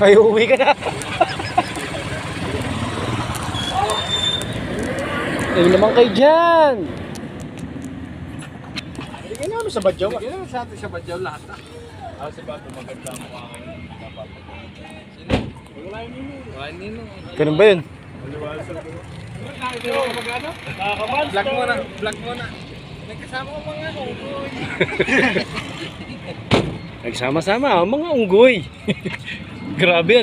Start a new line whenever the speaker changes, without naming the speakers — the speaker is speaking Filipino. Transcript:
Ay, uwi ka na. Ay naman kayo dyan.
Hindi ka namin sa badyaw.
Hindi naman sa atin sa badyaw lahat na. Sa bato maganda ang mukha kayo. Sino? Wala yung nino. Wala yung nino.
Ganun ba yun?
Vlog mo na. Vlog mo na. Nagkasama ko mga unggoy.
Nagsama-sama, mga unggoy. Grabe yan.